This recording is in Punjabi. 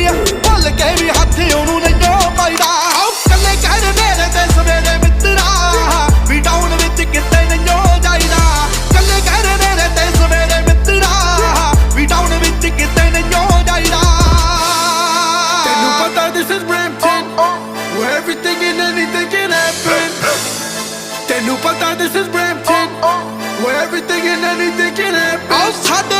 ਆ ਭੁੱਲ ਕੇ ਵੀ ਹੱਥ ਉਹਨੂੰ ਨਹੀਂ ਪਾਈਦਾ ਕੱਲੇ ਕਹਿ ਮੇਰੇ ਤੇ ਸਵੇਰੇ ਮਿੱਤਰਾ ਵੀ ਟਾਊਨ ਵਿੱਚ ਕਿਤੇ ਨਹੀਂ ਜਾਈਦਾ ਕੱਲੇ ਕਹਿ ਮੇਰੇ ਤੇ ਸਵੇਰੇ ਮਿੱਤਰਾ ਵੀ ਟਾਊਨ ਵਿੱਚ ਕਿਤੇ ਨਹੀਂ ਜਾਈਦਾ ਤੈਨੂੰ ਪਤਾ this is Brampton where everything and anything can happen ਤੈਨੂੰ ਪਤਾ this is Brampton where everything and anything can happen ਸਾਡੇ